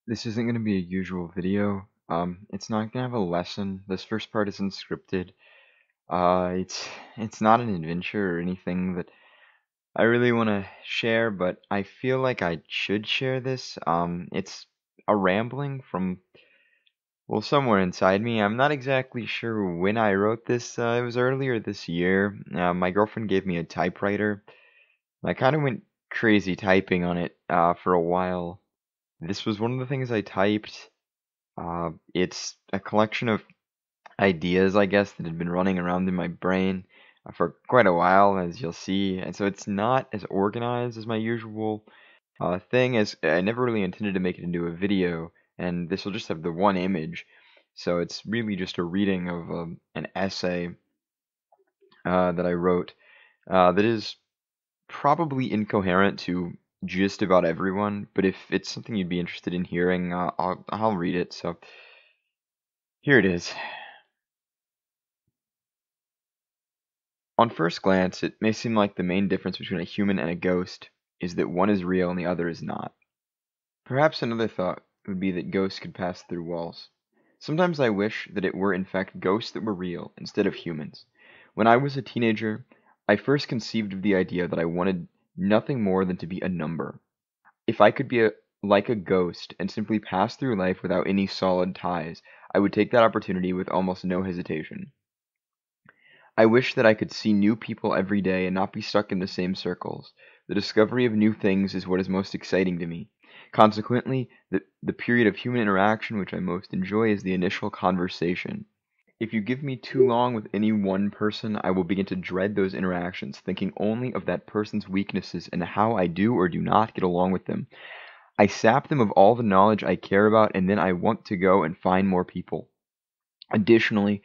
This isn't going to be a usual video. It's not going to have a lesson. This first part isn't scripted. It's not an adventure or anything that I really want to share, but I feel like I should share this. It's a rambling from, well, somewhere inside me. I'm not exactly sure when I wrote this. It was earlier this year. My girlfriend gave me a typewriter. I kind of went crazy typing on it for a while. This was one of the things I typed. It's a collection of ideas, I guess, that had been running around in my brain for quite a while, as you'll see. And so it's not as organized as my usual thing, as I never really intended to make it into a video, and this will just have the one image. So it's really just a reading of an essay that I wrote that is probably incoherent to just about everyone, but if it's something you'd be interested in hearing, I'll read it. So here it is. On first glance, it may seem like the main difference between a human and a ghost is that one is real and the other is not. Perhaps another thought would be that ghosts could pass through walls. Sometimes I wish that it were in fact ghosts that were real instead of humans. When I was a teenager, I first conceived of the idea that I wanted nothing more than to be a number. If I could be like a ghost and simply pass through life without any solid ties, I would take that opportunity with almost no hesitation. I wish that I could see new people every day and not be stuck in the same circles. The discovery of new things is what is most exciting to me. Consequently, the period of human interaction which I most enjoy is the initial conversation. If you give me too long with any one person, I will begin to dread those interactions, thinking only of that person's weaknesses and how I do or do not get along with them. I sap them of all the knowledge I care about, and then I want to go and find more people. Additionally,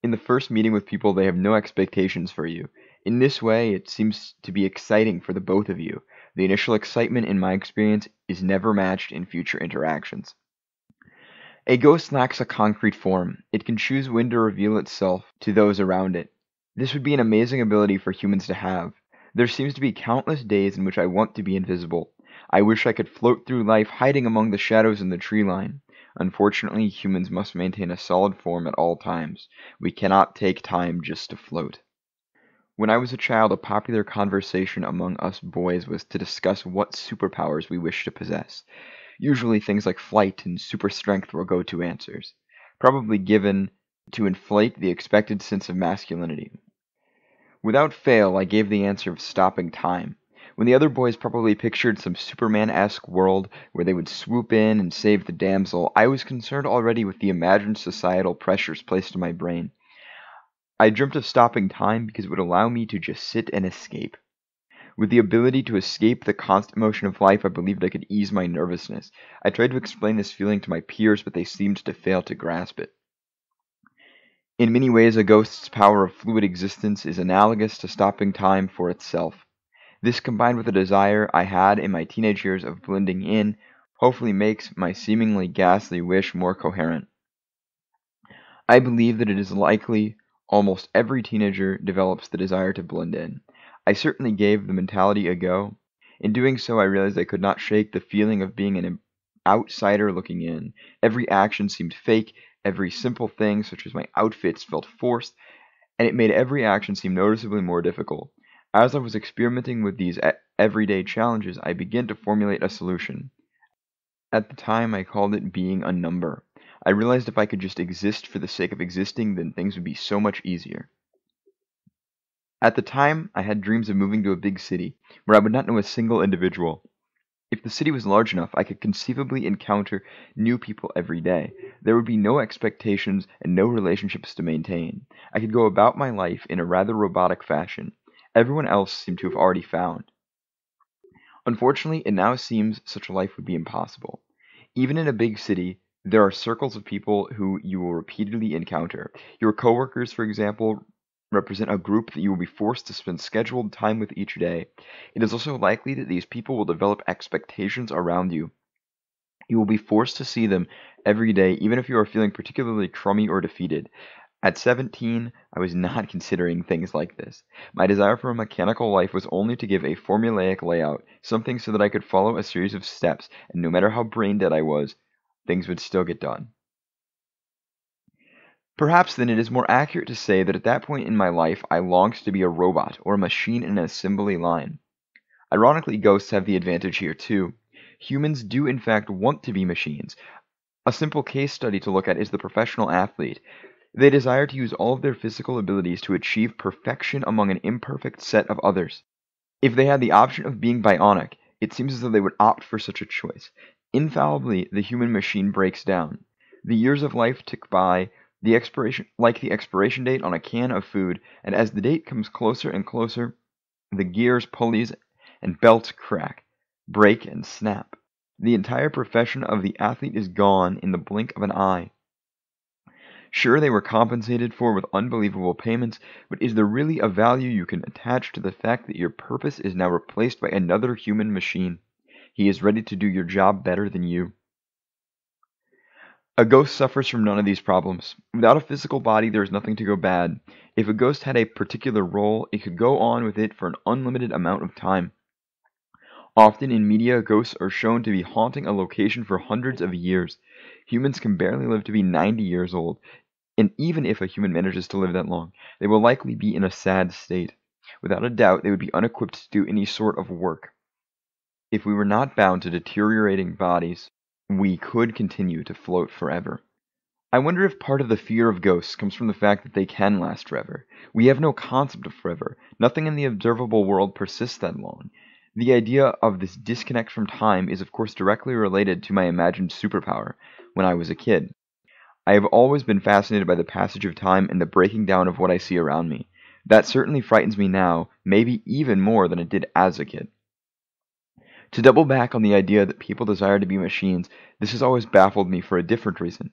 in the first meeting with people, they have no expectations for you. In this way, it seems to be exciting for the both of you. The initial excitement, in my experience, is never matched in future interactions. A ghost lacks a concrete form. It can choose when to reveal itself to those around it. This would be an amazing ability for humans to have. There seems to be countless days in which I want to be invisible. I wish I could float through life hiding among the shadows in the tree line. Unfortunately, humans must maintain a solid form at all times. We cannot take time just to float. When I was a child, a popular conversation among us boys was to discuss what superpowers we wished to possess. Usually things like flight and super strength were go-to answers, probably given to inflate the expected sense of masculinity. Without fail, I gave the answer of stopping time. When the other boys probably pictured some Superman-esque world where they would swoop in and save the damsel, I was concerned already with the imagined societal pressures placed on my brain. I dreamt of stopping time because it would allow me to just sit and escape. With the ability to escape the constant motion of life, I believed I could ease my nervousness. I tried to explain this feeling to my peers, but they seemed to fail to grasp it. In many ways, a ghost's power of fluid existence is analogous to stopping time for itself. This, combined with a desire I had in my teenage years of blending in, hopefully makes my seemingly ghastly wish more coherent. I believe that it is likely almost every teenager develops the desire to blend in. I certainly gave the mentality a go. In doing so, I realized I could not shake the feeling of being an outsider looking in. Every action seemed fake, every simple thing, such as my outfits, felt forced, and it made every action seem noticeably more difficult. As I was experimenting with these everyday challenges, I began to formulate a solution. At the time, I called it being a number. I realized if I could just exist for the sake of existing, then things would be so much easier. At the time, I had dreams of moving to a big city, where I would not know a single individual. If the city was large enough, I could conceivably encounter new people every day. There would be no expectations and no relationships to maintain. I could go about my life in a rather robotic fashion. Everyone else seemed to have already found. Unfortunately, it now seems such a life would be impossible. Even in a big city, there are circles of people who you will repeatedly encounter. Your coworkers, for example, represent a group that you will be forced to spend scheduled time with each day. It is also likely that these people will develop expectations around you. You will be forced to see them every day, even if you are feeling particularly crummy or defeated. At 17, I was not considering things like this. My desire for a mechanical life was only to give a formulaic layout, something so that I could follow a series of steps, and no matter how brain dead I was, things would still get done. Perhaps then it is more accurate to say that at that point in my life I longed to be a robot or a machine in an assembly line. Ironically, ghosts have the advantage here too. Humans do in fact want to be machines. A simple case study to look at is the professional athlete. They desire to use all of their physical abilities to achieve perfection among an imperfect set of others. If they had the option of being bionic, it seems as though they would opt for such a choice. Infallibly, the human machine breaks down. The years of life tick by, the expiration date on a can of food, and as the date comes closer and closer, the gears, pulleys, and belts crack, break, and snap. The entire profession of the athlete is gone in the blink of an eye. Sure, they were compensated for with unbelievable payments, but is there really a value you can attach to the fact that your purpose is now replaced by another human machine? He is ready to do your job better than you. A ghost suffers from none of these problems. Without a physical body, there is nothing to go bad. If a ghost had a particular role, it could go on with it for an unlimited amount of time. Often in media, ghosts are shown to be haunting a location for hundreds of years. Humans can barely live to be 90 years old, and even if a human manages to live that long, they will likely be in a sad state. Without a doubt, they would be unequipped to do any sort of work. If we were not bound to deteriorating bodies, we could continue to float forever. I wonder if part of the fear of ghosts comes from the fact that they can last forever. We have no concept of forever. Nothing in the observable world persists that long. The idea of this disconnect from time is of course directly related to my imagined superpower when I was a kid. I have always been fascinated by the passage of time and the breaking down of what I see around me. That certainly frightens me now, maybe even more than it did as a kid. To double back on the idea that people desire to be machines, this has always baffled me for a different reason.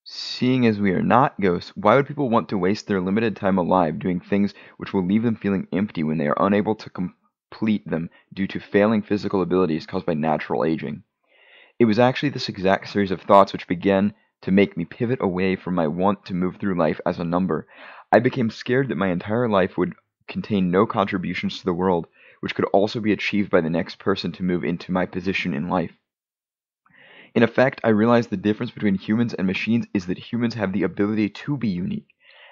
Seeing as we are not ghosts, why would people want to waste their limited time alive doing things which will leave them feeling empty when they are unable to complete them due to failing physical abilities caused by natural aging? It was actually this exact series of thoughts which began to make me pivot away from my want to move through life as a number. I became scared that my entire life would contain no contributions to the world, which could also be achieved by the next person to move into my position in life. In effect, I realized the difference between humans and machines is that humans have the ability to be unique.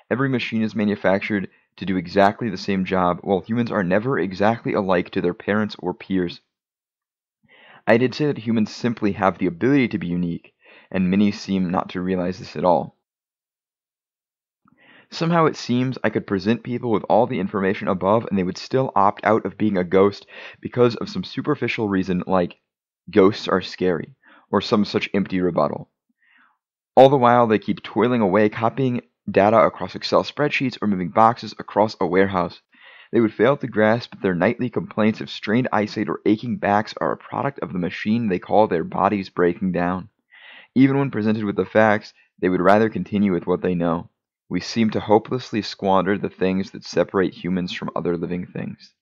Every machine is manufactured to do exactly the same job, while humans are never exactly alike to their parents or peers. I did say that humans simply have the ability to be unique, and many seem not to realize this at all. Somehow it seems I could present people with all the information above and they would still opt out of being a ghost because of some superficial reason like ghosts are scary, or some such empty rebuttal. All the while they keep toiling away copying data across Excel spreadsheets or moving boxes across a warehouse. They would fail to grasp that their nightly complaints of strained eyesight or aching backs are a product of the machine they call their bodies breaking down. Even when presented with the facts, they would rather continue with what they know. We seem to hopelessly squander the things that separate humans from other living things.